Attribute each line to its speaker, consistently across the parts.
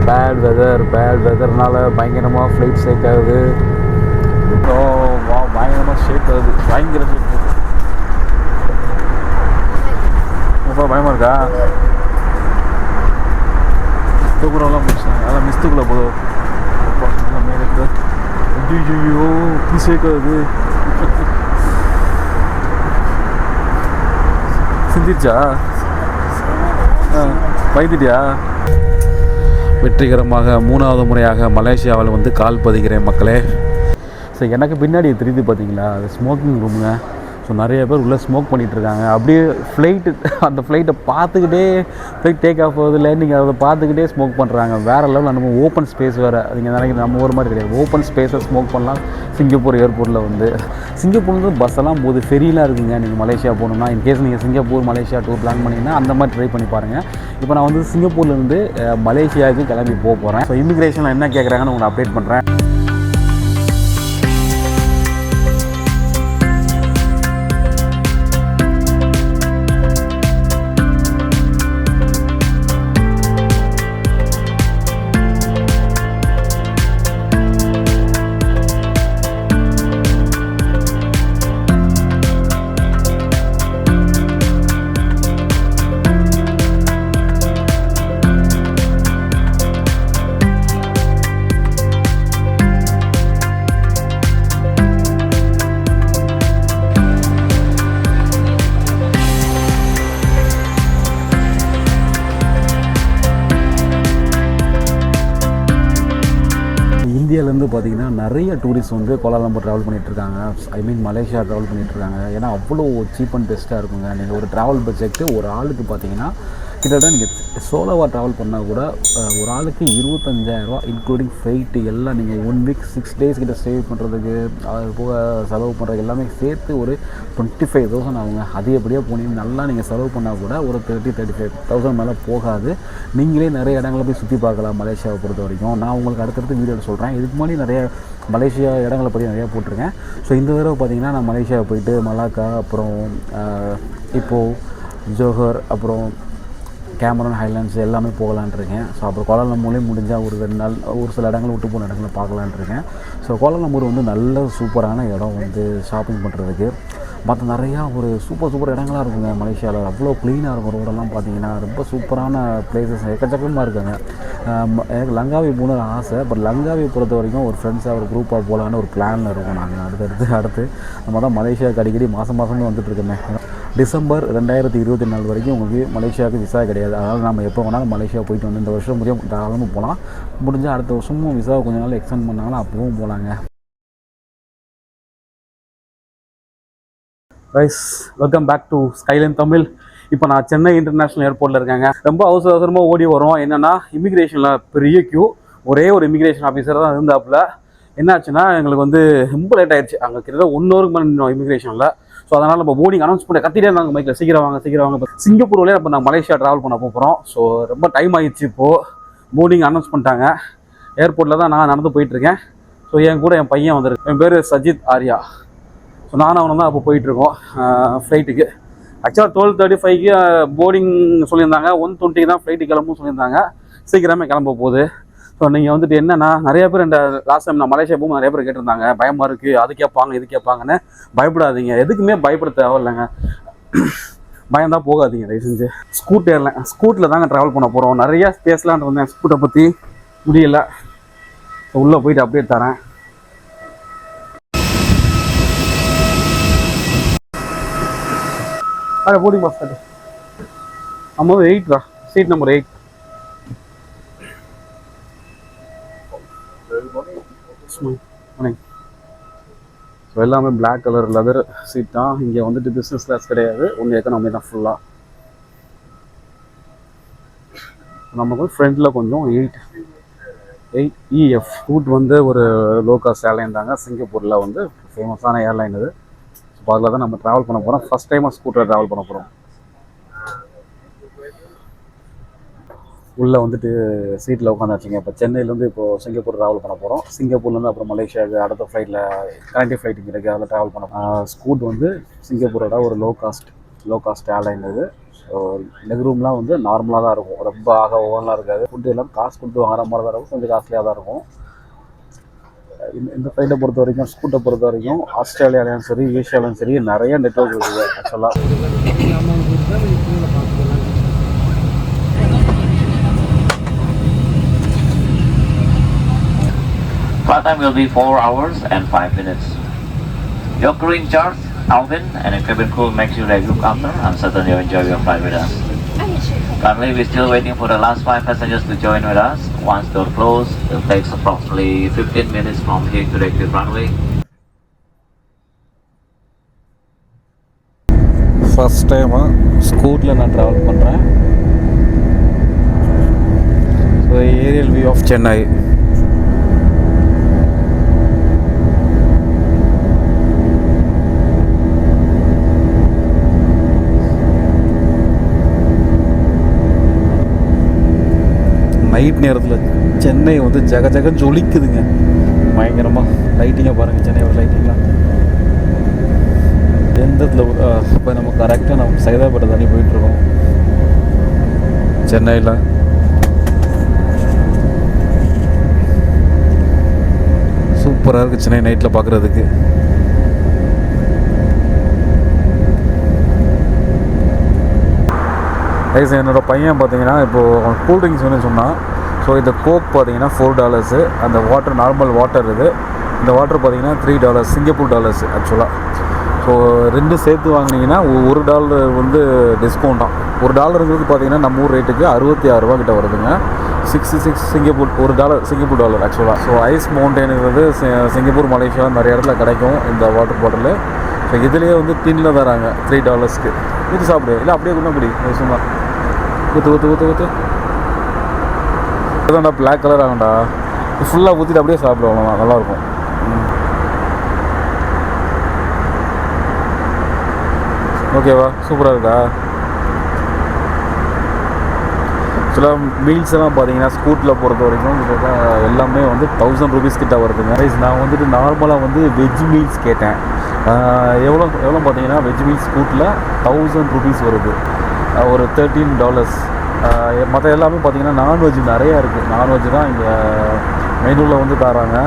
Speaker 1: Bad வெதர்னால பயங்கரமாக flight ஷேக் ஆகுது. பயங்கரமாக ஷேக் ஆகுது. பயங்கர ஷேக் ஆகுது. ரொம்ப பயமாக இருக்கா? தூக்குறவெல்லாம் முடிச்சாங்க. அதெல்லாம் மிஸ்துக்குள்ளே போதும். நல்லா மேலே இருக்குது. ஐயோ இப்படி ஷேக் ஆகுது. சிந்திச்சா பயந்துட்டியா? வெற்றிகரமாக 3வது முறையாக மலேசியாவில் வந்து கால் பதிக்கிறேன் மக்களே. ஸோ எனக்கு பின்னாடி தெரியுது பார்த்தீங்களா, அது ஸ்மோக்கிங் ரூமுங்க. ஸோ நிறைய பேர் உள்ளே ஸ்மோக் பண்ணிகிட்ருக்காங்க. அப்படியே அந்த ஃப்ளைட்டை பார்த்துக்கிட்டே ஃப்ளைட் டேக் ஆஃப் ஆகுது, லேண்டிங் அதை பார்த்துக்கிட்டே ஸ்மோக் பண்ணுறாங்க. வேறு லெவலில் நம்ம ஓப்பன் ஸ்பேஸ் வேறு. நீங்கள் நினைக்கிற நம்ம ஒரு மாதிரி கிடையாது. ஓப்பன் ஸ்பேஸை ஸ்மோக் பண்ணலாம் சிங்கப்பூர் ஏர்போர்ட்டில் வந்து. சிங்கப்பூர்லேருந்து பஸ்ஸெல்லாம் போகுது, ஃபெரியெலாம் இருக்குங்க. நீங்கள் மலேசியா போகணுன்னா இன்கேஸ் நீங்கள் சிங்கப்பூர் மலேசியா டூர் பிளான் பண்ணிங்கன்னா அந்த மாதிரி ட்ரை பண்ணி பாருங்கள். இப்போ நான் வந்து சிங்கப்பூர்லேருந்து மலேசியாவுக்கு கிளம்பி போக போகிறேன். ஸோ இமிக்ரேஷனில் என்ன கேட்குறாங்கன்னு உங்களை அப்டேட் பண்ணுறேன். இந்தியாவிலேருந்து பார்த்தீங்கன்னா நிறைய டூரிஸ்ட் வந்து கோலாலம்பூர் ட்ராவல் பண்ணிகிட்ருக்காங்க. மலேசியா ட்ராவல் பண்ணிகிட்ருக்காங்க. ஏன்னா அவ்வளோ சீப் அண்ட் பெஸ்ட்டாக இருக்குங்க. நீங்கள் ஒரு ட்ராவல் பட்ஜெட்டு ஒரு ஆளுக்கு பார்த்தீங்கன்னா கிட்டத்தட்ட நீங்கள் சோலோவாக ட்ராவல் பண்ணால் கூட ஒரு ஆளுக்கு 25,000 இன்க்ளூடிங் ஃப்ளைட்டு எல்லாம். நீங்கள் 1 வீக் 6 days கிட்ட ஸ்டே பண்ணுறதுக்கு, அது போக செலவு பண்ணுறது எல்லாமே சேர்த்து ஒரு 25,000 ஆகுங்க. அதிகப்படியாக போனீங்கன்னா நல்லா நீங்கள் செலவு பண்ணால் கூட ஒரு 35,000 மேலே போகாது. நீங்களே நிறைய இடங்களை போய் சுற்றி பார்க்கலாம் மலேசியாவை பொறுத்த வரைக்கும். நான் உங்களுக்கு அடுத்தடுத்து வீடியோவில் சொல்கிறேன். இதுக்கு முன்னாடி நிறைய மலேசியா இடங்களை பற்றி நிறையா போட்டிருக்கேன். ஸோ இந்த தடவை பார்த்திங்கன்னா நான் மலேசியாவை போயிட்டு மலாக்கா, அப்புறம் இப்போது ஜோஹர், அப்புறம் கேமரன் ஹைலாண்ட்ஸ் எல்லாமே போகலான்ட்ருக்கேன். ஸோ அப்புறம் கோலாலம்பூர்லேயும் முடிஞ்சால் ஒரு 2 நாள் ஒரு சில இடங்கள் விட்டு போன இடங்களை பார்க்கலான்ட்ருக்கேன். ஸோ கோலாலம்பூர் வந்து நல்ல சூப்பரான இடம் வந்து ஷாப்பிங் பண்ணுறதுக்கு. மற்ற நிறையா ஒரு சூப்பர் இடங்களாக இருக்குங்க மலேசியாவில். அவ்வளோ க்ளீனாக இருக்கும். ரோடெல்லாம் பார்த்தீங்கன்னா ரொம்ப சூப்பரான பிளேசஸ் எக்கச்சக்கமாக இருக்காங்க. எனக்கு லங்காவி போகணுன்னு ஆசை. பட் லங்காவி பொறுத்த வரைக்கும் ஒரு ஃப்ரெண்ட்ஸாக ஒரு குரூப்பாக போகலான்னு ஒரு பிளானில் இருக்கும். நாங்கள் அடுத்து நம்ம தான் மலேசியாவுக்கு அடிக்கடி மாதம் வந்துட்டுருக்கோமே. டிசம்பர் 2024 வரைக்கும் உங்களுக்கு மலேசியாவுக்கு விசா கிடையாது. அதனால் நம்ம எப்போ வேணாலும் மலேசியா போயிட்டு வந்து இந்த வருஷம் தாராளமாக போகலாம். முடிஞ்சால் அடுத்த வருஷமும் விசாவை கொஞ்ச நாள் எக்ஸ்டெண்ட் பண்ணாங்கன்னா அப்பவும் போகலாங்க. Guys, welcome back to Skyline Tamil. இப்போ நான் சென்னை இன்டர்நேஷ்னல் ஏர்போர்ட்டில் இருக்காங்க. ரொம்ப அவசரமாக ஓடி வரோம். என்னென்னா இமிக்ரேஷனில் பெரிய க்யூ. ஒரே ஒரு இமிக்ரேஷன் ஆஃபீஸர் தான் இருந்தாப்புல. என்னாச்சுன்னா எங்களுக்கு வந்து ரொம்ப லேட் ஆயிடுச்சு. அங்கே கிட்டத்தட்ட 1 hour மேலே நின்னோம் இமிக்ரேஷனில். ஸோ அதனால் நம்ம போர்டிங் அனௌன்ஸ் பண்ணி கத்திட்டே இருந்தாங்க மைக்கில், சீக்கிரம் வாங்க. சிங்கப்பூர் வழியாக இப்போ நான் மலேசியா ட்ராவல் பண்ண போகிறோம். ஸோ ரொம்ப டைம் ஆகிடுச்சு. இப்போது போர்டிங் அனௌன்ஸ் பண்ணிட்டாங்க. ஏர்போர்ட்டில் தான் நான் நடந்து போயிட்டுருக்கேன். ஸோ என் கூட என் பையன் வந்திருக்கு. என் பேர் சஜித் ஆர்யா. ஸோ நானும் அவனும் தான் அப்போ போயிட்டுருக்கோம் ஃப்ளைட்டுக்கு. ஆக்சுவலாக 12:35க்கு போர்டிங் சொல்லியிருந்தாங்க. 1:20 தான் ஃப்ளைட்டு கிளம்பும் சொல்லியிருந்தாங்க. சீக்கிரமே கிளம்ப போகுது. ஸோ நீங்கள் வந்துட்டு என்னென்னா நிறைய பேர் இந்த லாஸ்ட் டைம் நான் மலேசியா போகும்போது நிறைய பேர் கேட்டிருந்தாங்க, பயமாக இருக்குது, அது கேட்பாங்க இது கேட்பாங்கன்னு. பயப்படாதீங்க, எதுக்குமே பயப்பட தேவையில்லைங்க. பயம்தான் போகாதீங்க தயவு செஞ்சு. ஸ்கூட்டில் தாங்க ட்ராவல் பண்ண போகிறோம். நிறையா பேசலான்னு இருந்தேன் ஸ்கூட்டை பற்றி, முடியல. உள்ளே போயிட்டு அப்டேட் தரேன். போர்டிங் பாஸ் கட்டு. நம்ம 8 சீட் நம்பர் 8. ஸோ எல்லாமே பிளாக் கலர் லெதர் சீட் தான். இங்கே வந்துட்டு பிஸ்னஸ் கிளாஸ் கிடையாது, ஒன்று எக்கனாமி தான் ஃபுல்லாக. நமக்கு ஃப்ரண்ட்டில் கொஞ்சம் 8EF ஸ்கூட் வந்து ஒரு லோ காஸ்ட் ஏர்லைன் தாங்க. சிங்கப்பூரில் வந்து ஃபேமஸான ஏர்லைன் இது. ஸோ அதில் தான் நம்ம ட்ராவல் பண்ண போகிறோம். ஃபஸ்ட் டைமாக ஸ்கூட்டரில் ட்ராவல் பண்ண போகிறோம். உள்ளே வந்துட்டு சீட்டில் உட்காந்துச்சிங்க. இப்போ சென்னையிலேருந்து இப்போது சிங்கப்பூர் ட்ராவல் பண்ண போகிறோம். சிங்கப்பூர்லேருந்து அப்புறம் மலேசியாவுக்கு அடுத்த ஃப்ளைட்டில் கனெக்டிவ் ஃப்ளைட் இருக்குது, அதில் ட்ராவல் பண்ண. ஸ்கூட் வந்து சிங்கப்பூரோட ஒரு லோ காஸ்ட் ஏர்லைன் இது. லெக் ரூம்லாம் வந்து நார்மலாக தான் இருக்கும், ரொம்ப ஆக ஓவர்லாம் இருக்காது. ஃபுட்டு எல்லாம் காசு கொடுத்து வாங்குற மாதிரி தான் இருக்கும், கொஞ்சம் காஸ்ட்லியாக தான் இருக்கும். இந்த ஃப்ளைட்டை பொறுத்த வரைக்கும், ஸ்கூட்டை பொறுத்த வரைக்கும் ஆஸ்திரேலியாலையும் சரி ஏஷியாலையும் சரி நிறைய நெட்வொர்க் இருக்குது ஆக்சுவலாக.
Speaker 2: Flight time will be 4 hours and 5 minutes. Your crew in charge, Alvin, and your cabin crew make sure that you look after and certainly you enjoy your flight with us. Currently, we're still waiting for the last 5 passengers to join with us. Once door close, it takes approximately 15 minutes from here to the exit runway.
Speaker 1: First டைமாக ஸ்கூட்டில் நான் travel பண்ணுறேன். So aerial view of Chennai. நைட் நேரத்தில் சென்னை வந்து ஜக ஜக ஜொலிக்குதுங்க பயங்கரமாக. லைட்டிங்காக பாருங்கள், சென்னையோட லைட்டிங்லாம் எந்த இடத்துல. இப்போ நம்ம கரெக்டாக நம்ம சைதாப்பேட்டை தாண்டி போயிட்டுருக்கோம் சென்னையில். சூப்பராக இருக்குது சென்னை நைட்டில் பார்க்குறதுக்கு. என்னோடய பையன் பார்த்தீங்கன்னா இப்போது கூல் ட்ரிங்க்ஸ் வேணும்னு சொன்னான். ஸோ இந்த கோக் பார்த்தீங்கன்னா $4, அந்த வாட்டர் நார்மல் வாட்டர் இது. இந்த வாட்டர் பார்த்தீங்கன்னா $3 சிங்கப்பூர் டாலர்ஸ் ஆக்சுவலாக. ஸோ ரெண்டு சேர்த்து வாங்கினீங்கன்னா $1 வந்து டிஸ்கவுண்ட்டாக. $1ங்கிறது பார்த்தீங்கன்னா நம்ம ஊர் ரேட்டுக்கு $66 கிட்ட வருதுங்க. 66 சிங்கப்பூர் $1 சிங்கப்பூர் டாலர் ஆக்சுவலாக. ஸோ ஐஸ் மவுண்டெயினுங்கிறது சிங்கப்பூர் மலேசியா நிறைய இடத்துல கிடைக்கும் இந்த வாட்டர் பாட்டில். ஸோ இதுலேயே வந்து டின்னில் தராங்க $3. ஊற்றி சாப்பிடு, இல்லை அப்படியே கூட குடி சும்மா ஊற்று ஊற்று ஊற்று ஊற்று. இதுதான்டா பிளாக் கலர் ஆகும்டா, ஃபுல்லாக ஊற்றிட்டு அப்படியே சாப்பிடு, அவ்வளோதான் நல்லாயிருக்கும். ஓகேவா, சூப்பராக இருக்கா. ஆக்சுவலாக மீல்ஸ் எல்லாம் பார்த்தீங்கன்னா ஸ்கூட்டில் பொறுத்த வரைக்கும் எல்லாமே வந்து 1000 rupees கிட்ட வருதுங்க. நான் வந்துட்டு நார்மலாக வந்து வெஜ் மீல்ஸ் கேட்டேன். எவ்வளோ பார்த்தீங்கன்னா வெஜ் மீல்ஸ் ஸ்கூட்டில் 1000 rupees வருது, ஒரு $13. மற்ற எல்லாமே பார்த்தீங்கன்னா நான்வெஜ் நிறையா இருக்குது. நான்வெஜ் தான் இங்கே மெனுவில் வந்து தராங்க.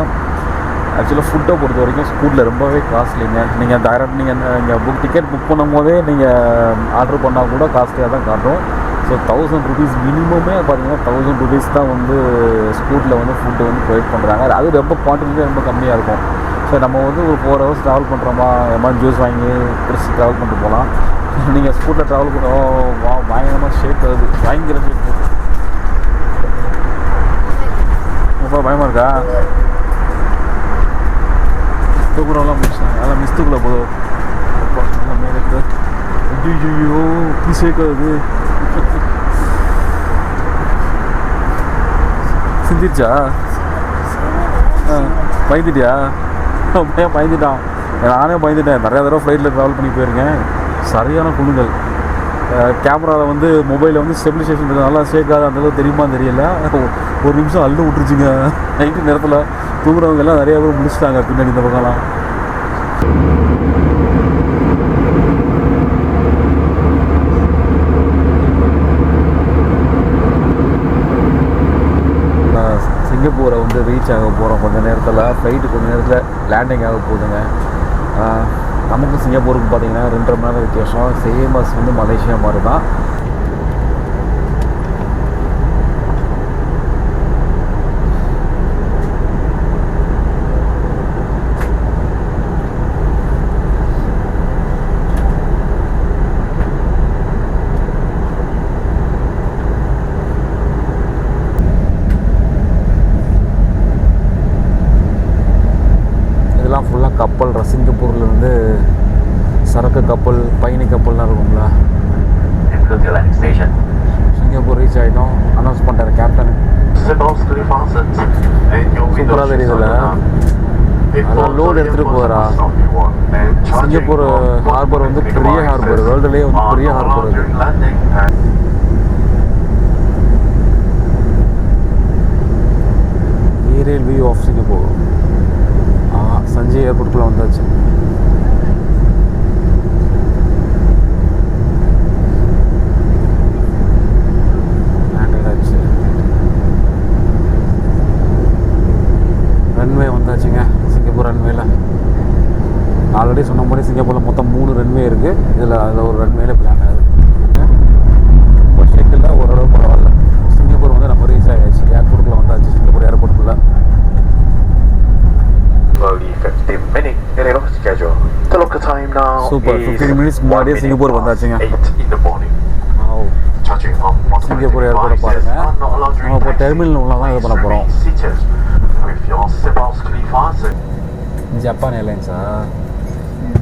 Speaker 1: ஆக்சுவலாக ஃபுட்டை பொறுத்த வரைக்கும் ஸ்கூட்டில் ரொம்பவே காஸ்ட்லிங்க. நீங்கள் டைரெக்ட் நீங்கள் டிக்கெட் புக் பண்ணும் போதே நீங்கள் ஆர்டர் பண்ணால் கூட காஸ்ட்லியாக தான் காட்டும். ஸோ 1000 rupees மினிமமே பார்த்தீங்கன்னா 1000 rupees தான் வந்து ஸ்கூட்டில் வந்து ஃபுட்டு வந்து ப்ரொவைட் பண்ணுறாங்க. அது ரொம்ப குவான்டிட்டி ரொம்ப கம்மியாக இருக்கும். ஸோ நம்ம வந்து ஒரு 4 hours ட்ராவல் பண்ணுறோமா, எதாவது ஜூஸ் வாங்கி குடிச்சு ட்ராவல் பண்ணிட்டு போகலாம். நீங்கள் ஸ்கூட்டில் ட்ராவல் பண்ண பயங்கரமாக ஷேக் ஆகுது, பயங்கர ஷேக் ஆகுது. ரொம்ப பயமாக இருக்கா? தூக்குறோம்லாம் முடிச்சாங்க, அதெல்லாம் மிஸ்துக்குள்ளே போதும். நல்லா மேலே ஐயோ இப்படி ஷேக் ஆகுது. சிந்திச்சா பயந்துட்டியா? பையன் பயந்துட்டான், நானே பயந்துட்டேன். நிறையா தடவை ஃப்ளைட்டில் ட்ராவல் பண்ணி போயிருக்கேன். சரியான குழுங்கள். கேமராவில் வந்து மொபைலில் வந்து ஸ்டெபிலைசேஷன் நல்லா ஷேக் ஆகுது, அந்தளவுக்கு தெரியுமா தெரியல. ஒரு நிமிஷம் அள்ளு விட்டுருச்சுங்க. நைட்டு நேரத்தில் தூங்குறவங்க எல்லாம் நிறையா பேர் முடிச்சுட்டாங்க பின்னாடி இந்த பக்கம்லாம். சிங்கப்பூரை வந்து ரீச் ஆக போகிறோம் கொஞ்சம் நேரத்தில். ஃப்ளைட்டு கொஞ்சம் நேரத்தில் லேண்டிங் ஆக போகுதுங்க. நமக்கு சிங்கப்பூருக்கு பார்த்தீங்கன்னா 2.5 மணி நேரம் வித்தியாசம். சேம் பஸ் வந்து மலேசியா மாதிரி தான். ஃபுல்லாக கப்பல், சிங்கப்பூர்லேருந்து சரக்கு கப்பல், பயணி கப்பல்லாம் இருக்கும்ல. சிங்கப்பூர் ரீச் ஆகிட்டோம். அனௌன்ஸ் பண்ணுறாரு கேப்டன். சூப்பராக தெரியுதுல்ல, அதெல்லாம் லோடு எடுத்துகிட்டு போகிறா. சிங்கப்பூர் ஹார்பர் வந்து பெரிய ஹார்பர், வேர்ல்டுலேயே வந்து பெரிய ஹார்பர் அது. Aerial view of Singapore. Changi ஏர்போர்ட்டுக்குள்ளே வந்தாச்சு. சூப்பர் 15 மினிட்ஸ் முன்னாடியே சிங்கப்பூர் வந்தாச்சுங்க. சிங்கப்பூர் ஏர்போர்ட்டை பாருங்க. நம்ம இப்போ டெர்மினல் உள்ள தான் இது பண்ண போகிறோம். ஜப்பான் ஏர்லைன்ஸா?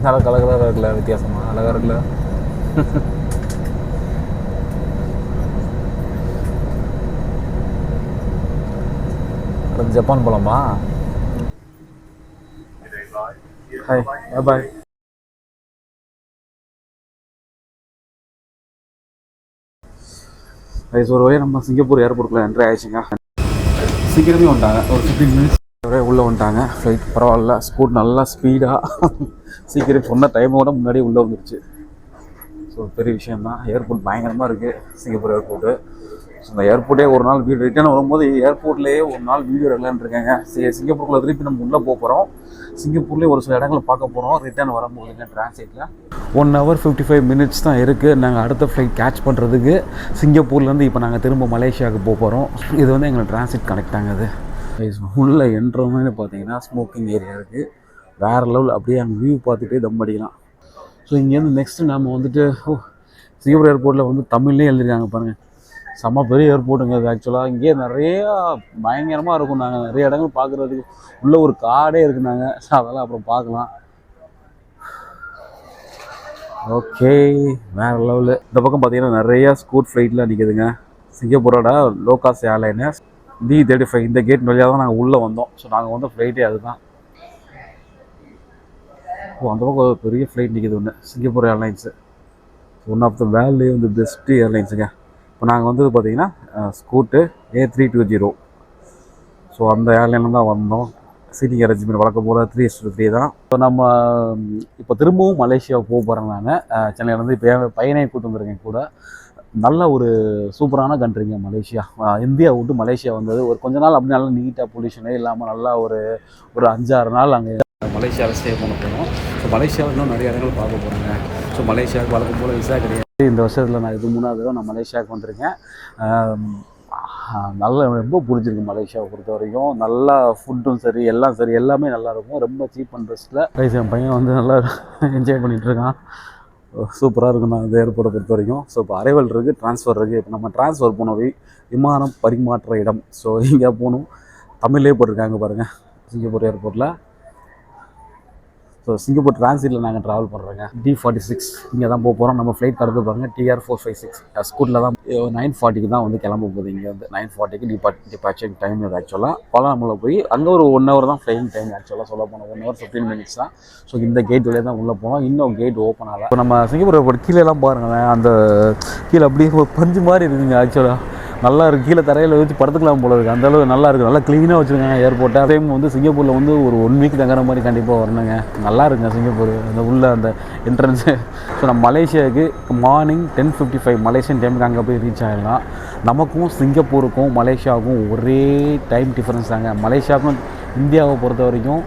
Speaker 1: நல்லா கலகலாக இருக்குல்ல, வித்தியாசமாக அழகாக இருக்குல்ல. ஜப்பான் போலாமா? Hi, bye. ஒரு வழியாக நம்ம சிங்கப்பூர் ஏர்போர்ட்டுக்குள்ள என்ட்ரி ஆயிடுச்சுங்க. சீக்கிரமே வந்துட்டாங்க, ஒரு 15 மினிட்ஸ் உள்ளே வந்துட்டாங்க. ஃப்ளைட் பரவாயில்ல, ஸ்கூட் நல்லா ஸ்பீடாக சீக்கிரம் சொன்ன டைமோட முன்னாடியே உள்ளே வந்துருச்சு. ஸோ பெரிய விஷயந்தான். ஏர்போர்ட் பயங்கரமாக இருக்குது சிங்கப்பூர் ஏர்போர்ட்டு. ஸோ இந்த ஏர்போர்ட்டே ஒரு நாள் வீடு ரிட்டர்ன் வரும்போது ஏர்போர்ட்லேயே ஒரு நாள் வீடியோ எடுக்கலான்னு இருக்காங்க. சரி, சிங்கப்பூரில் திருப்பி நம்ம உள்ளே போக போகிறோம். சிங்கப்பூர்லேயே ஒரு சில இடங்களை பார்க்க போகிறோம். ரிட்டர்ன் வரும்போதுங்க டிரான்சிட்டில் 1 hour 55 minutes தான் இருக்குது. நாங்கள் அடுத்த ஃப்ளைட் கேட்ச் பண்ணுறதுக்கு சிங்கப்பூர்லேருந்து இப்போ நாங்கள் திரும்ப மலேசியாவுக்கு போக போகிறோம். இது வந்து எங்களுக்கு டிரான்சிட் கனெக்ட் ஆகுது. உள்ளே என்ட்ரோன்னு பார்த்தீங்கன்னா ஸ்மோக்கிங் ஏரியா இருக்குது. வேறு லெவல். அப்படியே அங்கே வியூ பார்த்துட்டே தம் அடிக்கலாம். ஸோ இங்கேருந்து நெக்ஸ்ட்டு நம்ம வந்துட்டு சிங்கப்பூர் ஏர்போர்ட்டில் வந்து தமிழ்லேயே எழுதிருக்காங்க பாருங்கள். செம்ம பெரிய ஏர்போர்ட்டுங்க அது. ஆக்சுவலாக இங்கே நிறையா பயங்கரமாக இருக்கும். நாங்கள் நிறைய இடங்கள் பார்க்குறதுக்கு உள்ளே ஒரு காடே இருக்குனாங்க. அதெல்லாம் அப்புறம் பார்க்கலாம். ஓகே, வேறு லெவலு. இந்த பக்கம் பார்த்தீங்கன்னா நிறையா ஸ்கூட் ஃப்ளைட்லாம் நிற்கிதுங்க. சிங்கப்பூரோட லோ காஸ்ட் ஏர்லைனு D35. இந்த கேட் வழியாக தான் நாங்கள் உள்ளே வந்தோம். ஸோ நாங்கள் வந்து ஃப்ளைட்டே அதுதான். அந்த பக்கம் ஒரு பெரிய ஃப்ளைட் நிற்கிது ஒன்று, Singapore airlines. One of the வேர்ல்ட்லேயே வந்து பெஸ்ட்டு ஏர்லைன்ஸுங்க. இப்போ நாங்கள் வந்து பார்த்தீங்கன்னா ஸ்கூட்டு A320. ஸோ அந்த ஏர்லைனில் தான் வந்தோம். சீட்டிங் அரேஞ்ச்மெண்ட் வழக்கம் போல் 3:3 தான். இப்போ நம்ம இப்போ திரும்பவும் மலேசியா போக போகிறேன். நான் சென்னையிலேருந்து இப்போ என் பையனை கூட்டு வந்துருக்கேன் கூட. நல்ல ஒரு சூப்பரான கண்ட்ரிங்க மலேசியா. இந்தியா விட்டு மலேசியா வந்தது ஒரு கொஞ்ச நாள் அப்படி நல்லா நீட்டாக பொல்யூஷனே இல்லாமல் நல்லா ஒரு 5-6 நாள் அங்கே மலேசியாவில் ஸ்டே பண்ண போகிறோம். ஸோ மலேசியாவில் இன்னும் நிறைய இடங்கள் பார்க்க போகிறாங்க. ஸோ மலேசியாவுக்கு வழக்கம் போல் விசா கிடையாது. இந்த வருஷத்தில் நான் இது 3வது தடவை நான் மலேசியாவுக்கு வந்திருக்கேன். நல்லா ரொம்ப பிடிச்சிருக்கு மலேசியாவை பொறுத்த வரைக்கும். நல்லா ஃபுட்டும் சரி, எல்லாம் சரி, எல்லாமே நல்லாயிருக்கும். ரொம்ப சீப் அண்ட் பெஸ்ட்டில் என் பையன் வந்து நல்லா என்ஜாய் பண்ணிகிட்ருக்கான். சூப்பராக இருக்கும் நான் இந்த ஏர்போர்ட்டை பொறுத்த வரைக்கும். ஸோ இப்போ அரைவல் இருக்குது, ட்ரான்ஸ்ஃபர் இருக்குது. இப்போ நம்ம ட்ரான்ஸ்ஃபர் போனோம், விமானம் பரிமாற்ற இடம். ஸோ இங்கே போகணும். தமிழ்லேயே போட்டிருக்காங்க பாருங்கள் சிங்கப்பூர் ஏர்போர்ட்டில். ஸோ சிங்கப்பூர் டிரான்சிட்டில் நாங்கள் ட்ராவல் பண்ணுறோங்க. D46 இங்கே தான் போக போகிறோம். நம்ம ஃப்ளைட் கடந்து பாருங்கள் TR456 ஸ்கூட்டில் தான் 9:40 தான் வந்து கிளம்ப போகுது. இங்கே வந்து 9:40 டிபார்ச்சரிங் டைம் இது. ஆக்சுவலாக கோலாலம்பூரில் போய் அங்கே ஒரு 1 hour தான் ஃப்ளைங் டைம். ஆக்சுவலாக சொல்ல போனோம் 1 hour 15 minutes தான். ஸோ இந்த கேட் வழியாக தான் உள்ளே போனோம். இன்னும் கேட் ஓப்பன் ஆகலை. இப்போ நம்ம சிங்கப்பூர் ஏர்போர்ட் கீழேலாம் பாருங்களேன். அந்த கீழே அப்படியே ஒரு பஞ்சு மாதிரி இருக்குதுங்க. ஆக்சுவலாக நல்லா இருக்குது. கீழே தரையில் வச்சு படுத்துக்கலாம் போல இருக்குது. அந்தளவு நல்லா இருக்குது. நல்லா க்ளீனாக வச்சுருக்காங்க ஏர்போர்ட்டை. அதே வந்து சிங்கப்பூரில் வந்து ஒரு 1 week தங்குற மாதிரி கண்டிப்பாக வரணுங்க. நல்லா இருக்குங்க சிங்கப்பூர். அந்த உள்ள அந்த என்ட்ரன்ஸு. ஸோ நம்ம மலேசியாவுக்கு மார்னிங் 10:55 மலேசியன் டைமுக்கு அங்கே போய் ரீச் ஆகிடலாம். நமக்கும் சிங்கப்பூருக்கும் மலேசியாவுக்கும் ஒரே டைம் டிஃப்ரென்ஸ் தாங்க. மலேசியாவுக்கும் இந்தியாவை பொறுத்த வரைக்கும்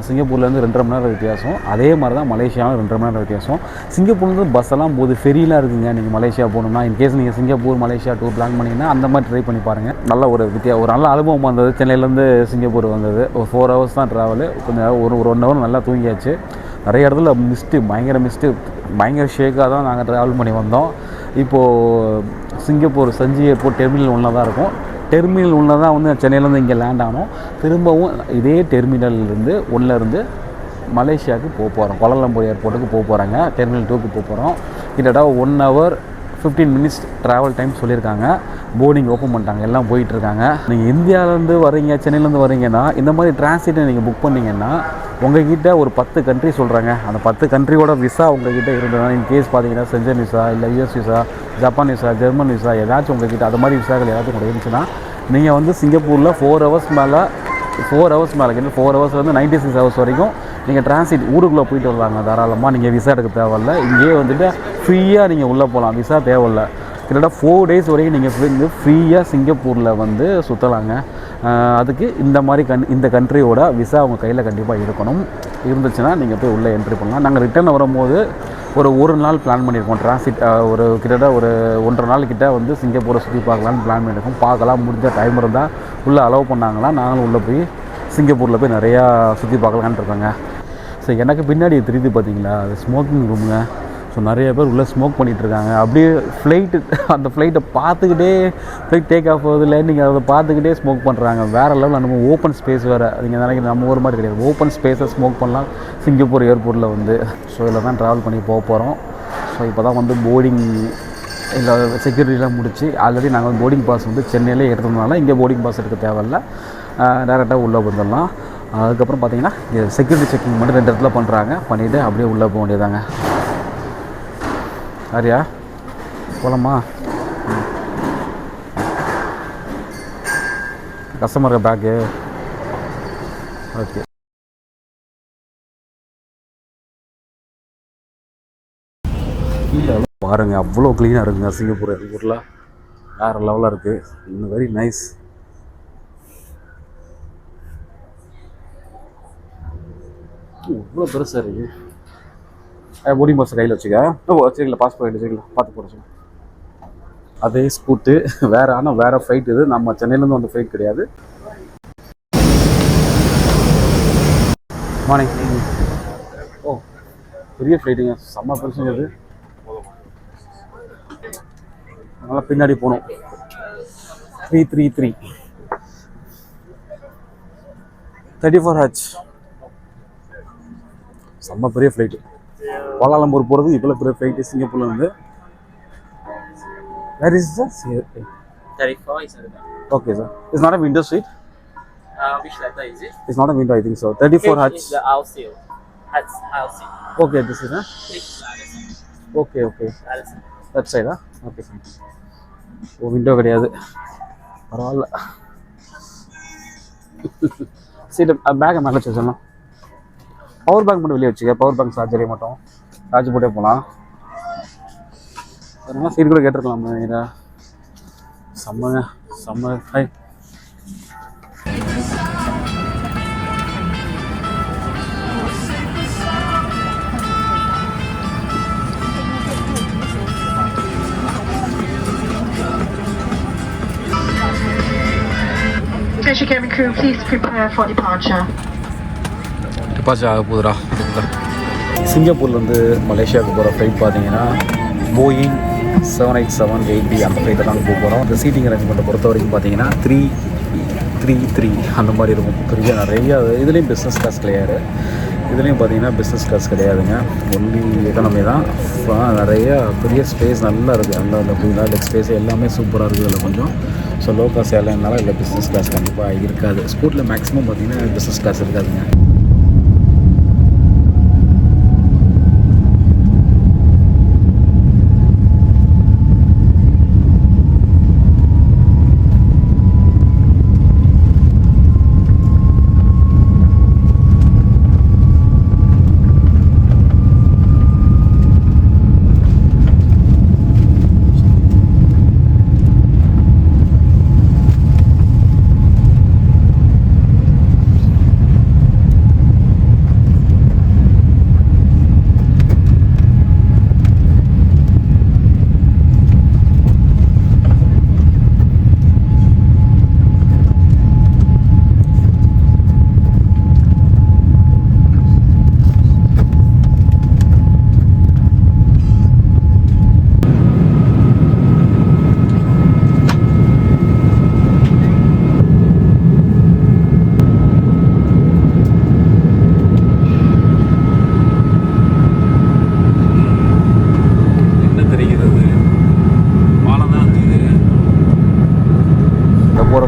Speaker 1: சிங்கப்பூர்லேருந்து 2.5 மணி நேரம் வித்தியாசம். அதே மாதிரி தான் மலேசியாவும் 2.5 மணி நேரம் வித்தியாசம். சிங்கப்பூர்லேருந்து பஸ்ஸெல்லாம் போகுது, ஃபெரிலாம் இருக்குங்க. நீங்கள் மலேசியா போகணுன்னா இன்கேஸ் நீங்கள் சிங்கப்பூர் மலேசியா டூர் பிளான் பண்ணிங்கன்னா அந்த மாதிரி ட்ரை பண்ணி பாருங்கள். நல்ல ஒரு ஒரு நல்ல அனுபவம் வந்தது. சென்னையிலேருந்து சிங்கப்பூர் வந்தது ஒரு 4 hours தான் ட்ராவலு. கொஞ்சம் ஒரு 1 hour நல்லா தூங்கியாச்சு. நிறைய இடத்துல பயங்கர ஷேக்காக தான் நாங்கள் ட்ராவல் பண்ணி வந்தோம். இப்போது சிங்கப்பூர் செஞ்சி ஏர்போர்ட் டெர்மினல் 1 தான் இருக்கும். டெர்மினல் 1 தான் வந்து சென்னையிலேருந்து இங்கே லேண்ட் ஆனோம். திரும்பவும் இதே டெர்மினல்லேருந்து 1 மலேசியாவுக்கு போக போகிறோம். கோலாலம்பூர் ஏர்போர்ட்டுக்கு போக போகிறாங்க. டெர்மினல் 2க்கு போக போகிறோம். கிட்டத்தட்ட 1 hour 15 minutes ட்ராவல் டைம் சொல்லியிருக்காங்க. போர்டிங் ஓப்பன் பண்ணிட்டாங்க, எல்லாம் போயிட்டுருக்காங்க. நீங்கள் இந்தியாவிலேருந்து வரீங்க, சென்னையிலேருந்து வரீங்கன்னா இந்த மாதிரி டிரான்சிட்டை நீங்கள் புக் பண்ணிங்கன்னா உங்கள்கிட்ட ஒரு 10 கண்ட்ரி சொல்கிறாங்க. அந்த 10 கண்ட்ரியோட விசா உங்கள்கிட்ட இருந்ததுன்னா இன்கேஸ் பார்த்தீங்கன்னா செஞ்சன் விசா, இல்லை US visa, Japan visa, German visa, ஏதாச்சும் உங்கள்கிட்ட அது மாதிரி விசாக்கள் ஏதாச்சும் கூட இருந்துச்சுன்னா நீங்கள் வந்து சிங்கப்பூரில் 4 hours மேலே கிட்ட 4 hours 96 hours வரைக்கும் நீங்கள் டிரான்சிட் ஊருக்குள்ளே போயிட்டு வரலாங்க தாராளமாக. நீங்கள் விசா எடுக்க தேவையில்ல. இங்கேயே வந்துட்டு ஃப்ரீயாக நீங்கள் உள்ளே போகலாம். விசா தேவையில்லை. கிட்டத்தட்ட 4 days வரைக்கும் நீங்கள் ஃப்ரீயாக சிங்கப்பூரில் வந்து சுற்றலாங்க. அதுக்கு இந்த கண்ட்ரியோட விசா உங்கள் கையில் கண்டிப்பாக இருக்கணும். இருந்துச்சுன்னா நீங்கள் போய் உள்ளே என்ட்ரி பண்ணலாம். நாங்கள் ரிட்டர்ன் வரும்போது ஒரு நாள் பிளான் பண்ணியிருக்கோம். டிரான்சிட் கிட்டத்தட்ட ஒரு 1.5 நாள் கிட்ட வந்து சிங்கப்பூரை சுற்றி பார்க்கலான்னு பிளான் பண்ணியிருக்கோம். பார்க்கலாம், முடிஞ்ச டைம் இருந்தால் உள்ளே அலோவ் பண்ணாங்களா நாங்களும் உள்ளே போய் சிங்கப்பூரில் போய் நிறையா சுற்றி பார்க்கலான்ட்டு இருக்கோங்க. ஸோ எனக்கு பின்னாடி தெரியுது பார்த்தீங்களா, அது ஸ்மோக்கிங் ரூமுங்க. ஸோ நிறைய பேர் உள்ளே ஸ்மோக் பண்ணிகிட்ருக்காங்க. அப்படியே அந்த ஃப்ளைட்டை பார்த்துக்கிட்டே ஃப்ளைட் டேக் ஆஃப் ஆகுது, லேண்டிங் அதை பார்த்துக்கிட்டே ஸ்மோக் பண்ணுறாங்க. வேறு லெவலில் நம்ம ஓப்பன் ஸ்பேஸ் வேறு. நீங்கள் நினைக்கிற நம்ம ஒரு மாதிரி கிடையாது, ஓப்பன் ஸ்பேஸை ஸ்மோக் பண்ணலாம் சிங்கப்பூர் ஏர்போர்ட்டில் வந்து. ஸோ இதில் தான் ட்ராவல் பண்ணி போகிறோம். ஸோ இப்போ தான் வந்து போர்டிங் இல்லை செக்யூரிட்டிலாம் முடிச்சு, ஆல்ரெடி நாங்கள் வந்து போர்டிங் பாஸ் வந்து சென்னையிலே எடுத்ததுனால இங்கே போர்டிங் பாஸ் எடுக்க தேவையில்லை, டேரெக்டாக உள்ளே வந்துடலாம். அதுக்கப்புறம் பார்த்தீங்கன்னா இங்கே செக்யூரிட்டி செக்கிங் மட்டும் 2 இடத்துல பண்ணுறாங்க, பண்ணிவிட்டு அப்படியே உள்ளே போக வேண்டியதாங்க. சரியா போகலாமா? கஸ்டமர் பேக்கு ஓகே. இல்லை பாருங்கள், அவ்வளோ க்ளீனாக இருக்குங்க சிங்கப்பூர் ஏர்போர்ட்டில். வேறு லெவலாக இருக்குது. இன்னும் வெரி நைஸ். இவ்வளோ பெருசாக இருக்குது. போர்டிங் பாஸ் கையில் வச்சுக்கல, பாஸ்போர்ட் வச்சுக்கல, பார்த்து போட சொல்லுங்கள். அதே ஸ்கூட்டு வேறு, ஆனால் வேறு ஃப்ளைட் இது. நம்ம சென்னையிலேருந்து வந்த ஃப்ளைட் கிடையாது. மார்னிங். ஓ பெரிய ஃப்ளைட்டுங்க, செம்ம பெருசுங்க இது. அதனால் பின்னாடி போகணும். 333 34H செம்ம பெரிய ஃப்ளைட்டு. கோலாலம்பூர் போகிறது இவ்வளோ பெரிய ஃப்ளைட்டு சிங்கப்பூர்லேருந்து. Where is sir?
Speaker 3: 34 is the
Speaker 1: okay sir. It's not a window seat.
Speaker 3: which letter is it?
Speaker 1: It's not a window, I think so. 34H
Speaker 3: H is the aisle seal. That's aisle seal.
Speaker 1: Okay this is okay okay that சைடா? Okay sir. Oh window கிடையாது, பரவாயில்ல. சீட்டு பேக்கை மேலே வச்சு சொல்லலாம். Power bank மட்டும் வெளியே வச்சுக்க, பவர் பேங்க் சார்ஜரே மட்டும் சார்ஜ் போட்டே போகலாம். சரிங்களா? சீட் கூட கேட்டிருக்கலாம் நீங்க. செம்மங்க, செம்ம. High
Speaker 4: Attention cabin crew, please prepare for departure.
Speaker 1: Departure ஆக போகுதுடா. சிங்கப்பூர்லேருந்து மலேசியாவுக்கு போகிற ஃப்ளைட் பார்த்தீங்கன்னா போயிங் 787-8B அந்த ஃப்ளைட்டை தான் போக போகிறோம். இந்த சீட்டிங் அரேஞ்ச்மெண்ட்டை பொறுத்த வரைக்கும் பார்த்தீங்கன்னா 333 அந்த மாதிரி இருக்கும். பெரிய நிறைய இதுலேயும் பிஸ்னஸ் கிளாஸ் கிடையாது. இதுலேயும் பார்த்தீங்கன்னா பிஸ்னஸ் கிளாஸ் கிடையாதுங்க, ஒன்லி எக்கானமி தான். நிறைய பெரிய ஸ்பேஸ் நல்லா இருக்குது, நல்லா அப்படின்னா லெக் ஸ்பேஸ் எல்லாமே சூப்பராக இருக்குது இதில் கொஞ்சம். ஸோ லோ காஸ்ட் ஏர்லைன்னால இல்லை பிஸ்னஸ் கிளாஸ் கண்டிப்பாக இருக்காது. ஸ்கூட்டில் மேக்ஸிமம் பார்த்தீங்கன்னா பிஸ்னஸ் கிளாஸ் இருக்காதுங்க.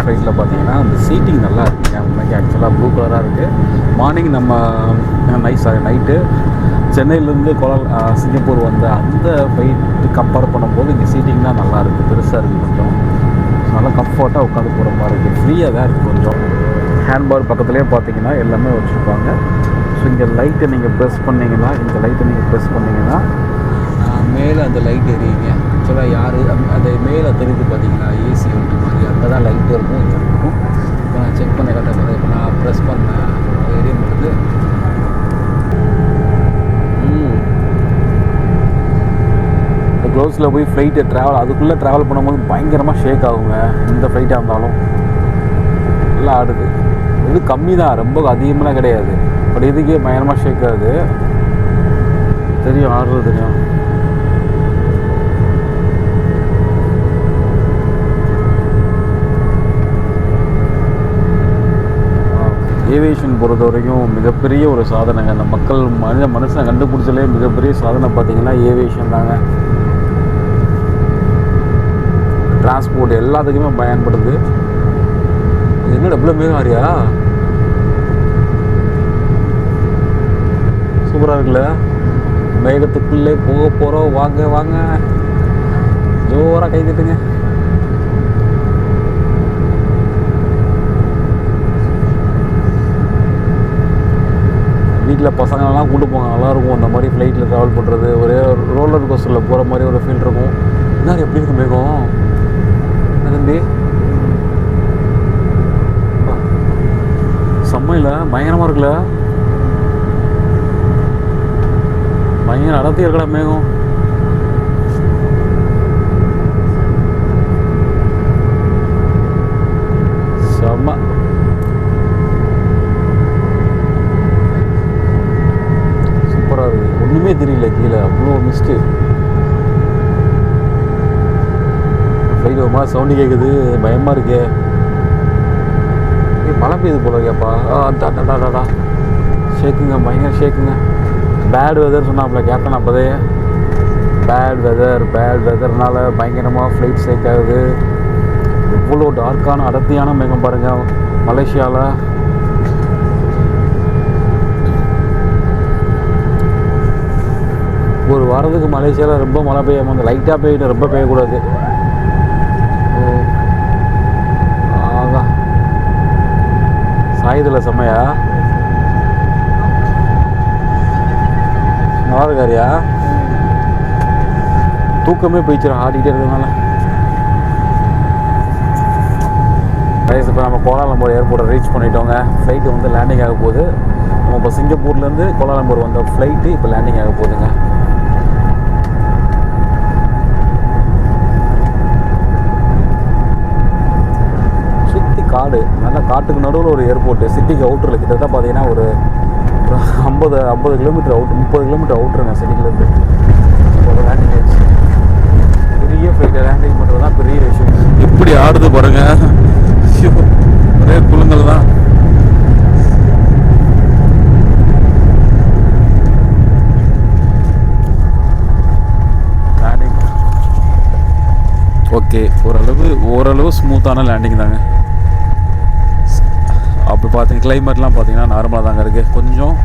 Speaker 1: ஃப்ளைட்டில் பார்த்தீங்கன்னா அந்த சீட்டிங் நல்லா இருக்குங்க. உண்மைக்கு ஆக்சுவலாக ப்ளூ கலராக இருக்குது. மார்னிங் நம்ம நைட்டு சென்னையிலேருந்து சிங்கப்பூர் வந்த அந்த ஃப்ளைட்டு கம்பேர் பண்ணும்போது இங்கே சீட்டிங் தான் நல்லா இருக்குது, பெருசாக இருக்குது கொஞ்சம். நல்லா கம்ஃபர்ட்டாக உட்காந்து போகிற மாதிரி இருக்குது, ஃப்ரீயாக தான் இருக்குது கொஞ்சம். ஹேண்ட்பார் பக்கத்துலேயே பார்த்தீங்கன்னா எல்லாமே வச்சுருப்பாங்க. ஸோ இங்கே லைட்டை நீங்கள் ப்ரெஸ் பண்ணிங்கன்னா, இந்த லைட்டை நீங்கள் ப்ரெஸ் பண்ணிங்கன்னா மேலே அந்த லைட் எரியுங்க. ஆக்சுவலாக யார் அந்த மேலே தெரியுது பார்த்தீங்கன்னா ஏசி ஓட்டு மாதிரி, அங்கே தான் லைட்டு இருக்கும், இங்கே இருக்கும். இப்போ நான் செக் பண்ண கரெக்டாக இப்போ நான் ப்ரெஸ் பண்ணேன், எரியும் பொழுது இந்த க்ளவுஸில் போய் ஃப்ளைட்டு அதுக்குள்ளே ட்ராவல் பண்ணும்போது பயங்கரமாக ஷேக் ஆகுங்க. எந்த ஃப்ளைட்டாக இருந்தாலும் நல்லா ஆடுது. இது கம்மி தான், ரொம்ப அதிகமெலாம் கிடையாது. பட் இதுக்கே பயங்கரமாக ஷேக் ஆகுது. தெரியும், ஆடுறது தெரியும். ஏவியேஷன் பொறுத்த வரைக்கும் மிகப்பெரிய ஒரு சாதனைங்க. அந்த மக்கள் மனுஷன் கண்டுபிடிச்சலே மிகப்பெரிய சாதனை பார்த்தீங்கன்னா ஏவியேஷன் தாங்க. டிரான்ஸ்போர்ட் எல்லாத்துக்குமே பயன்படுது. என்ன டபுள் மேகம் ஆரியா, சூப்பராக இருக்குல்ல. மேகத்துக்குள்ளே போக போகிறோம். வாங்க வாங்க, ஜோராக கை தட்டுங்க. வீட்டில் பசங்களெல்லாம் கூட்டு போங்க, நல்லாயிருக்கும் அந்த மாதிரி ஃப்ளைட்டில் ட்ராவல் பண்ணுறது. ஒரே ரோலர் கோஸ்டரில் போகிற மாதிரி ஒரு ஃபீல் இருக்கும். என்ன எப்படி இருக்கு மேகம்? என்ன தம்பி, செம்மையில் பயங்கரமாக இருக்குல்ல. பயங்கர அடர்த்தி இருக்கடா மேகம். செம்ம. சூப்பராக இருக்குது. ஒன்றுமே தெரியல கீழே, அவ்வளோ மிஸ்ட்டு. ஃப்ளைட் ஒரு மாதிரி சவுண்டு கேட்குது, பயமாக இருக்கே. மழை பெய்யுது போல இருக்கேப்பா. டாடா ஷேக்குங்க, பயங்கர ஷேக்குங்க. பேட் வெதர் சொன்னாப்புல கேப்டன் அப்போதே. பேட் வெதர்னால பயங்கரமாக ஃப்ளைட் ஷேக் ஆகுது. எவ்வளோ டார்க்கான அடர்த்தியான மேகம் பாருங்கள் மலேசியாவில். ஒரு வாரத்துக்கு மலேசியாவில் ரொம்ப மழை பெய்யாமல் வந்து லைட்டாக பெய்யணும், ரொம்ப பெய்யக்கூடாது. ஆகா, சாயுதில் செம்மையா நல்லா இருக்காரியா. தூக்கமே போயிடுச்சு ஆடிக்கிட்டே இருக்கிறதுனால. இப்போ நம்ம கோலாலம்பூர் ஏர்போர்ட்டை ரீச் பண்ணிட்டோங்க. ஃப்ளைட்டு வந்து லேண்டிங் ஆக போகுது. நம்ம இப்போ சிங்கப்பூர்லேருந்து கோலாலம்பூர் வந்த ஃப்ளைட்டு இப்போ லேண்டிங் ஆக போகுதுங்க. சுற்றி காடு, நல்லா காட்டுக்கு நடுவில் ஒரு ஏர்போர்ட்டு. சிட்டிக்கு அவுட்டரில் கிட்டத்தட்ட பார்த்தீங்கன்னா ஒரு 50 கிலோமீட்டர் அவுட், 30 கிலோமீட்டர் அவுட்ருங்க சிட்டிலேருந்து. லேண்டிங் ஆயிடுச்சு. பெரிய ஃப்ளைட்டை லேண்டிங் பண்ணுறது தான் பெரிய விஷயம். எப்படி ஆடுது பாருங்க, ஒரே குழுங்கள் தான். லேண்டிங் ஓகே, ஓரளவு ஸ்மூத்தான லேண்டிங் தாங்க. அப்படி பார்த்தீங்க கிளைமேட்லாம் பார்த்தீங்கன்னா நார்மலாக தாங்க இருக்குது. கொஞ்சம்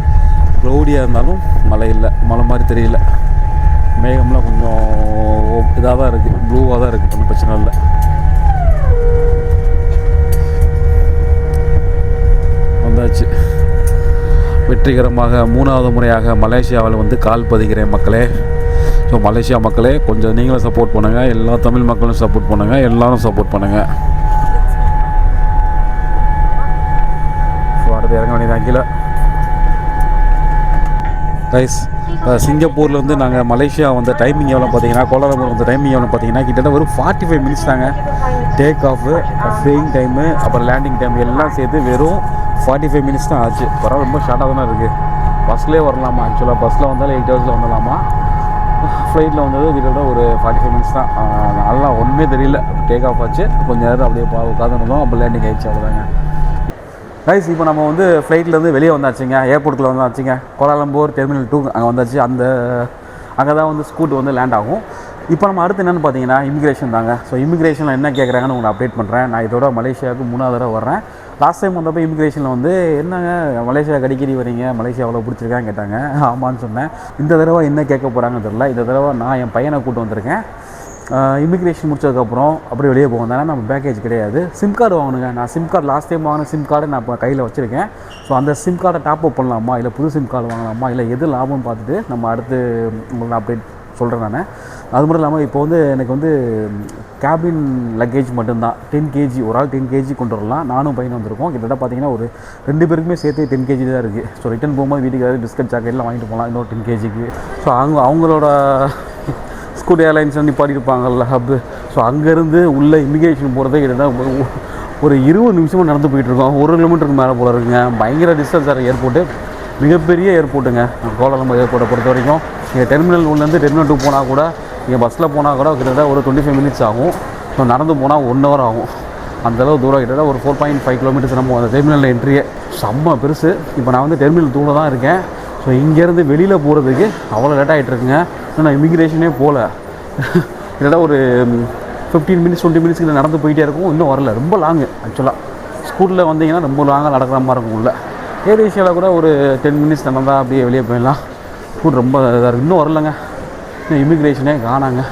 Speaker 1: க்ளௌடியாக இருந்தாலும் மழை இல்லை, மழை மாதிரி தெரியல. மேகம்லாம் கொஞ்சம் இதாக தான் இருக்குது, ப்ளூவாக தான் இருக்குது, ஒன்றும் பிரச்சனை இல்லை. வந்தாச்சு. வெற்றிகரமாக 3வது முறையாக மலேசியாவில் வந்து கால் பதிக்கிறேன் மக்களே. ஸோ மலேசியா மக்களே, கொஞ்சம் நீங்களும் சப்போர்ட் பண்ணுங்கள், எல்லா தமிழ் மக்களும் சப்போர்ட் பண்ணுங்கள், எல்லோரும் சப்போர்ட் பண்ணுங்கள். இறங்க வேண்டியதான் கீழே. கைஸ், சிங்கப்பூர்லேருந்து நாங்கள் மலேசியா வந்த டைமிங் எவ்வளோ பார்த்தீங்கன்னா, கோலாலம்பூர் வந்த டைமிங் எவ்வளோ பார்த்தீங்கன்னா கிட்டத்தட்ட ஒரு 45 மினிட்ஸ் தாங்க. டேக் ஆஃபு, ஃப்ளையிங் டைமு, அப்புறம் லேண்டிங் டைம் எல்லாம் சேர்த்து வெறும் 45 மினிட்ஸ் தான் ஆச்சு. பரவாயில்ல, ரொம்ப ஷார்ட்டாக தானே இருக்குது. பஸ்லேயே வரலாமா, ஆக்சுவலாக பஸ்ஸில் வந்தாலும் 8 ஹவர்ஸில் வந்துடலாமா. ஃப்ளைட்டில் வந்தது கிட்டத்தட்ட ஒரு 45 மினிட்ஸ் தான். நல்லா ஒன்றுமே தெரியல. டேக் ஆஃப் ஆச்சு, கொஞ்சம் நேரம் அப்படியே உட்காந்துருந்தோம், அப்போ லேண்டிங் ஆகிடுச்சு, அவ்வளோதாங்க. ரைஸ், இப்போ நம்ம வந்து ஃப்ளைட்லேருந்து வெளியே வந்தாச்சுங்க, ஏர்போர்ட்டில் வந்தாச்சுங்க. கோலாலம்பூர் டெர்மினல் 2 அங்கே வந்தாச்சு. அங்கே தான் வந்து ஸ்கூட் வந்து லேண்ட் ஆகும். இப்போ நம்ம அடுத்து என்னென்னு பார்த்தீங்கன்னா இமிக்ரேஷன் தாங்க. ஸோ இமிக்ரேஷனில் என்ன கேட்குறாங்கன்னு உங்களுக்கு அப்டேட் பண்ணுறேன். நான் இதோட மலேசியாவுக்கு 3வது தடவை வர்றேன். லாஸ்ட் டைம் வந்தப்போ இமிக்ரேஷனில் வந்து என்னங்க மலேசியா அடிக்கடி வரீங்க, மலேசியா அவ்வளோ பிடிச்சிருக்கான்னு கேட்டாங்க. ஆமான்னு சொன்னேன். இந்த தடவை என்ன கேட்க போகிறாங்கன்னு தெரியல. இந்த தடவை நான் என் பையனை கூப்பிட்டு வந்திருக்கேன். இமிக்ரேஷன் முடிச்சதுக்கப்புறம் அப்படியே வெளியே போகும் தானே, நம்ம பேக்கேஜ் கிடையாது. சிம் கார்டு வாங்கணுங்க. நான் சிம் கார்டு லாஸ்ட் டைம் வாங்கின சிம் கார்டு நான் இப்போ கையில் வச்சுருக்கேன். ஸோ அந்த சிம் கார்டை டாப் அப் பண்ணலாமா, இல்லை புது சிம் கார்டு வாங்கலாமா, இல்லை எது லாபம்னு பார்த்துட்டு நம்ம அடுத்து உங்களுக்கு அப்டேட் சொல்கிறேன் நான். அது மட்டும் இல்லாமல் இப்போ வந்து எனக்கு வந்து கேபின் லக்கேஜ் மட்டும்தான் 10 kg, ஒரு ஆள் 10 kg கொண்டு வரலாம். நானும் பையன் வந்திருக்கோம். கிட்டத்தட்ட பார்த்தீங்கன்னா ஒரு 2 பேருக்குமே சேர்த்து 10 kg தான் இருக்குது. ஸோ ரிட்டன் போகும்போது வீட்டுக்கு ஏதாவது பிஸ்கட் சாக்லேட்லாம் வாங்கிட்டு போகலாம், இன்னொரு 10 kgக்கு. ஸோ அவங்களோட ஸ்கூட் ஏர்லைன்ஸ் நிப்பாட்டியிருப்பாங்கல்ல ஹப்பு. ஸோ அங்கேருந்து உள்ளே இமிக்ரேஷன் போகிறதே கிட்டத்தட்ட ஒரு 20 நிமிஷமாக நடந்து போயிட்டுருக்கோம். 1 கிலோமீட்டருக்கு மேலே போல இருக்குங்க. பயங்கர டிஸ்டன்ஸ் ஆகிற ஏர்போர்ட்டு. மிகப்பெரிய ஏர்போர்ட்டுங்க கோலாலம்பூர் ஏர்போர்ட்டை பொறுத்த வரைக்கும். நீங்கள் டெர்மினல் 1லேருந்து டெர்மினல் 2 போனால் கூட நீங்கள் பஸ்ஸில் போனால் கூட கிட்டத்தட்ட ஒரு 25 மினிட்ஸ் ஆகும். ஸோ நடந்து போனால் 1 hour ஆகும். அந்தளவு தூரம் கிட்டத்தட்ட ஒரு 4.5 கிலோமீட்டர்ஸ் நம்ம அந்த டெர்மினலில் என்ட்ரியே செம்ம பெருசு. இப்போ நான் வந்து டெர்மினல் 2ல் தான் இருக்கேன். ஸோ இங்கேருந்து வெளியில் போகிறதுக்கு அவ்வளோ லேட் ஆகிட்டுருக்குங்க. நான் இமிக்ரேஷனே போகல. கிட்டத்தட்ட ஒரு 15 மினிட்ஸ் 20 மினிட்ஸ் கிட்ட நடந்து போயிட்டே இருக்கும். இன்னும் வரல. ரொம்ப லாங்கு ஆக்சுவலாக. ஸ்கூலில் வந்தீங்கன்னா ரொம்ப லாங்காக நடக்கிற மாதிரி இருக்கும் உள்ள. ஏர் ஏஷியாவில் கூட ஒரு 10 மினிட்ஸ் நடந்தால் அப்படியே வெளியே போயிடலாம். ஃபுட் ரொம்ப இதாக இருக்குது. இன்னும் வரலங்க. இன்னும் இமிக்ரேஷனே காணாங்க.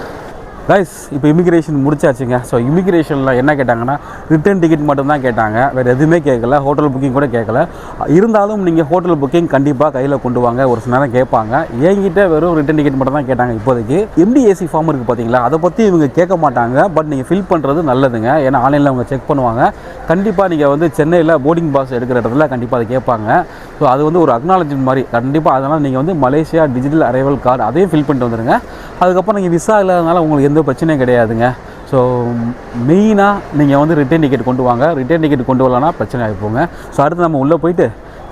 Speaker 1: கைஸ் இப்போ இமிக்ரேஷன் முடிச்சாச்சுங்க. ஸோ இமிக்ரேஷனில் என்ன கேட்டாங்கன்னா ரிட்டர்ன் டிக்கெட் மட்டும்தான் கேட்டாங்க. வேறு எதுவுமே கேட்கல. ஹோட்டல் புக்கிங் கூட கேட்கல. இருந்தாலும் நீங்கள் ஹோட்டல் புக்கிங் கண்டிப்பாக கையில் கொண்டு வாங்க. ஒரு சில நேரம் கேட்பாங்க. என்கிட்ட வெறும் ரிட்டர்ன் டிக்கெட் மட்டும் தான் கேட்டாங்க இப்போதைக்கு. MDAC ஃபார்ம் இருக்குது பார்த்தீங்களா, அதை பற்றி இவங்க கேட்க மாட்டாங்க. பட் நீங்கள் ஃபில் பண்ணுறது நல்லதுங்க. ஏன்னா ஆன்லைனில் அவங்க செக் பண்ணுவாங்க. கண்டிப்பாக நீங்கள் வந்து சென்னையில் போர்டிங் பாஸ் எடுக்கிற இடத்துல கண்டிப்பாக அதை கேட்பாங்க. ஸோ அது வந்து ஒரு அக்னாலஜ்மெண்ட் மாதிரி கண்டிப்பாக. அதனால் நீங்கள் வந்து மலேசியா டிஜிட்டல் அரைவல் கார்டு அதையும் ஃபில் பண்ணிட்டு வந்துடுங்க. அதுக்கப்புறம் நீங்கள் விசா இல்லாதனால உங்களுக்கு எந்த பிரச்சனையும் கிடையாதுங்க. ஸோ மெயினாக நீங்கள் வந்து ரிட்டர்ன் டிக்கெட் கொண்டு வாங்க. ரிட்டர்ன் டிக்கெட் கொண்டு வரலன்னா பிரச்சனை ஆகிப்போங்க. ஸோ அடுத்து நம்ம உள்ளே போயிட்டு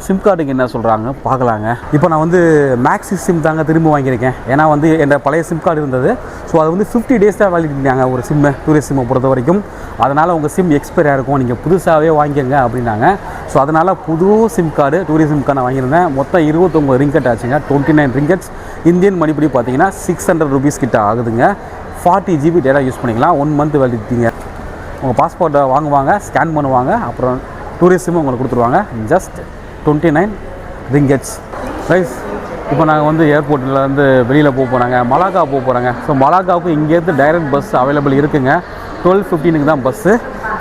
Speaker 1: சிம் கார்டுக்கு என்ன சொல்கிறாங்க பார்க்கலாங்க. இப்போ நான் வந்து மேக்ஸிஸ் சிம் தாங்க திரும்ப வாங்கியிருக்கேன். ஏன்னா வந்து என் பழைய சிம் கார்டு இருந்தது. ஸோ அது வந்து 50 days தான் வேலிடிட்டிங்க ஒரு சிம்மு, டூரிஸ்ட் சிம்மை பொறுத்த வரைக்கும். அதனால் உங்கள் சிம் எக்ஸ்பைரி ஆகிருக்கும், நீங்கள் புதுசாகவே வாங்கிக்கங்க அப்படின்னாங்க. ஸோ அதனால் புது sim card tourist sim card நான் வாங்கியிருந்தேன். மொத்தம் 29 ரிங்கெட் ஆச்சுங்க. 29 ரிங்கெட்ஸ் இந்தியன் மணிப்படி பார்த்தீங்கன்னா 600 rupees கிட்ட ஆகுதுங்க. 40 GB டேட்டா யூஸ் பண்ணிக்கலாம். 1 month வேலிடிட்டிங்க. உங்கள் பாஸ்போர்ட்டை வாங்குவாங்க, ஸ்கேன் பண்ணுவாங்க, அப்புறம் டூரிஸ்ட் சிம் உங்களுக்கு கொடுத்துருவாங்க. Just 29 ringgits. ரைஸ் இப்போ நாங்கள் வந்து ஏர்போர்ட்லேருந்து வெளியில் போக போகிறாங்க. மலாக்கா போக போகிறாங்க. ஸோ மலாக்காவுக்கு இங்கேருந்து டைரக்ட் பஸ் அவைலபிள் இருக்குங்க. 12:15 தான் பஸ்ஸு.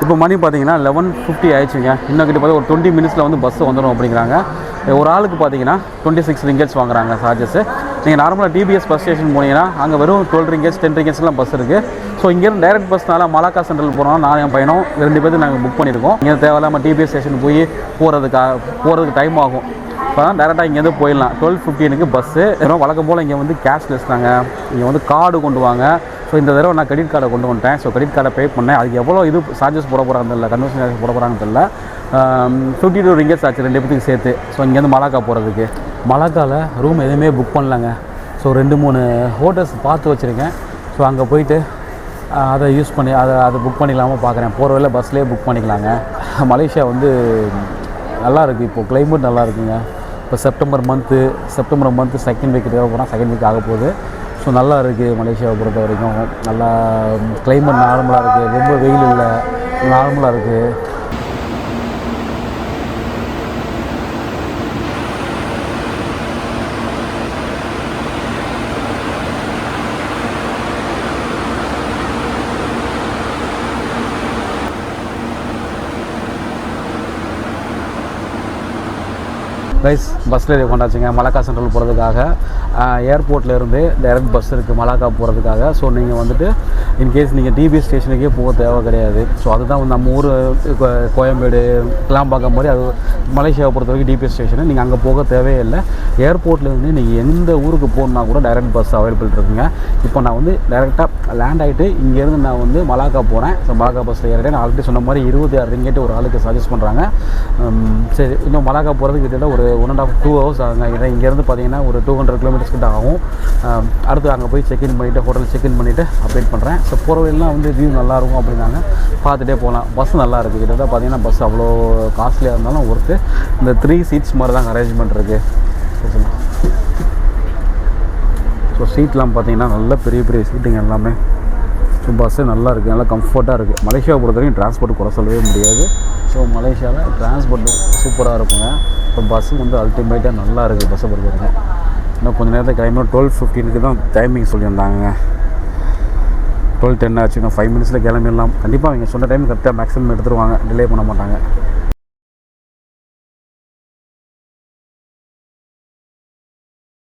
Speaker 1: இப்போ மணி பார்த்தீங்கன்னா 11:50 ஆயிடுச்சுங்க. இன்னும் கிட்ட பார்த்தா ஒரு 20 மினிட்ஸில் வந்து பஸ்ஸு வந்துடும் அப்படிங்கிறாங்க. ஒரு ஆளுக்கு பார்த்தீங்கன்னா 26 ரிங்கெட்ஸ் வாங்குறாங்க சார்ஜஸ்ஸு. நீங்கள் நார்மலாக டிபிஎஸ் பஸ் ஸ்டேஷன் போனீங்கன்னா அங்கே வெறும் 12 ரிங்கெட்ஸ் 10 ரிங்கெட்ஸ்லாம் பஸ் இருக்குது. ஸோ இங்கேருந்து டைரக்ட் பஸ்னால மலாக்கா சென்ட்ரல் போகிறோம். நான் என் பையனும் 2 பேருக்கு நாங்கள் புக் பண்ணியிருக்கோம். இங்கே தேவையில்லாமல் டிபிஎஸ் ஸ்டேஷன் போய் போகிறதுக்கு டைம் ஆகும். இப்போ தான் டேரெக்டாக இங்கேருந்து போயிடலாம். 12:15 பஸ்ஸு. வெறும் வழக்கம் போல் இங்கே வந்து கேஷ்லெஸ் தாங்க. இங்கே வந்து கார்டு கொண்டு வாங்க. ஸோ இந்த தடவை நான் கிரெடிட் கார்டை கொண்டு வந்துட்டேன். ஸோ கிரெடிட் கார்டை பே பண்ணேன். அதுக்கு எவ்வளோ இது சார்ஜஸ் போட போகிறாங்க தெரியல, கன்வர்ஷன் சார்ஜஸ் போட போகிறாங்கன்னு தெரியல. 52 ரிங்கெட்ஸ் ஆச்சு 2 பேத்துக்கு சேர்த்து. ஸோ இங்கேருந்து மலாக்கா போகிறதுக்கு. மலாக்காவில் ரூம் எதுவுமே புக் பண்ணலங்க. ஸோ 2-3 ஹோட்டல்ஸ் பார்த்து வச்சுருக்கேன். ஸோ அங்கே போயிட்டு அதை யூஸ் பண்ணி அதை புக் பண்ணிக்கலாமல் பார்க்குறேன். போகிற வேலை பஸ்லேயே புக் பண்ணிக்கலாங்க. மலேசியா வந்து நல்லா இருக்குது. இப்போது கிளைமேட் நல்லா இருக்குங்க. இப்போ செப்டம்பர் மந்த்து 2nd வீக் போனால் 2nd வீக் ஆக போகுது. ஸோ நல்லா இருக்குது மலேசியாவை பொறுத்த வரைக்கும். நல்லா கிளைமேட் நார்மலாக இருக்குது. ரொம்ப வெயில் இல்லை, நார்மலாக இருக்குது. ரைஸ் பஸ்ஸில் கொண்டாச்சுங்க மலாக்கா சென்ட்ரல் போகிறதுக்காக. ஏர்போர்ட்லேருந்து டைரக்ட் பஸ் இருக்குது மலாக்கா போகிறதுக்காக. ஸோ நீங்கள் வந்துட்டு இன்கேஸ் நீங்கள் டிபிஎஸ் ஸ்டேஷனுக்கே போக தேவை கிடையாது. ஸோ அதுதான் வந்து நம்ம ஊர் கோயம்பேடு கிளாம்பாக்கம் மாதிரி அது மலேசியாவை பொறுத்த வரைக்கும் டிபிஎஸ் ஸ்டேஷனு. நீங்கள் அங்கே போக தேவையில்லை. ஏர்போர்ட்லேருந்து நீங்கள் எந்த ஊருக்கு போகணுன்னா கூட டைரக்ட் பஸ் அவைலபிள் இருக்குங்க. இப்போ நான் வந்து டைரெக்டாக லேண்ட் ஆகிட்டு இங்கேருந்து நான் வந்து மலாக்கா போகிறேன். ஸோ மலாக்கா பஸ்ஸில் ஏறிட்டேன். நான் ஆல்ரெடி சொன்ன மாதிரி 26 ரிங்கெட் ஒரு ஆளுக்கு சஜஸ்ட் பண்ணுறாங்க. சரி, இன்னும் மலாக்கா போகிறதுக்கு கிட்டத்தட்ட ஒரு 1.5-2 hours ஆகுங்க. இதை இங்கேருந்து பார்த்தீங்கன்னா ஒரு 200 கிலோமீட்டர்ஸ் கிட்ட ஆகும். அடுத்து அங்கே போய் செக்இன் பண்ணிவிட்டு ஹோட்டல் செக்இன் பண்ணிவிட்டு அப்டேட் பண்ணுறேன். ஸோ போகிற வழியெல்லாம் வந்து வியூ நல்லாயிருக்கும் அப்படின்னாங்க. பார்த்துட்டே போகலாம். பஸ் நல்லா இருக்குது. கிட்டத்தட்ட பார்த்தீங்கன்னா பஸ் அவ்வளோ காஸ்ட்லியாக இருந்தாலும் ஒர்த்து. இந்த 3 seats மாதிரி தான் அரேஞ்ச்மெண்ட் இருக்குது. ஸோ சீட்லாம் பார்த்தீங்கன்னா நல்ல பெரிய பெரிய சீட்டுங்க எல்லாமே. ஸோ பஸ்ஸு நல்லா இருக்குது, நல்லா கம்ஃபர்ட்டாக இருக்குது. மலேசியாவை பொறுத்த வரைக்கும் டிரான்ஸ்போர்ட் குறை சொல்லவே முடியாது. ஸோ மலேசியாவில் டிரான்ஸ்போர்ட் சூப்பராக இருக்குங்க. ஸோ பஸ்ஸு வந்து அல்டிமேட்டாக நல்லா இருக்குது பஸ்ஸை பொறுத்த வரைக்கும். இன்னும் கொஞ்சம் நேரத்தில் கிளம்பி 12:15 தான் டைமிங் சொல்லியிருந்தாங்க. 12:10 ஆச்சு. இன்னும் 5 மினிட்ஸில் கிளம்பிடலாம். கண்டிப்பாக அவங்க சொன்ன டைம் கரெக்டாக மேக்ஸிமம் எடுத்துருவாங்க. டிலே பண்ண மாட்டாங்க.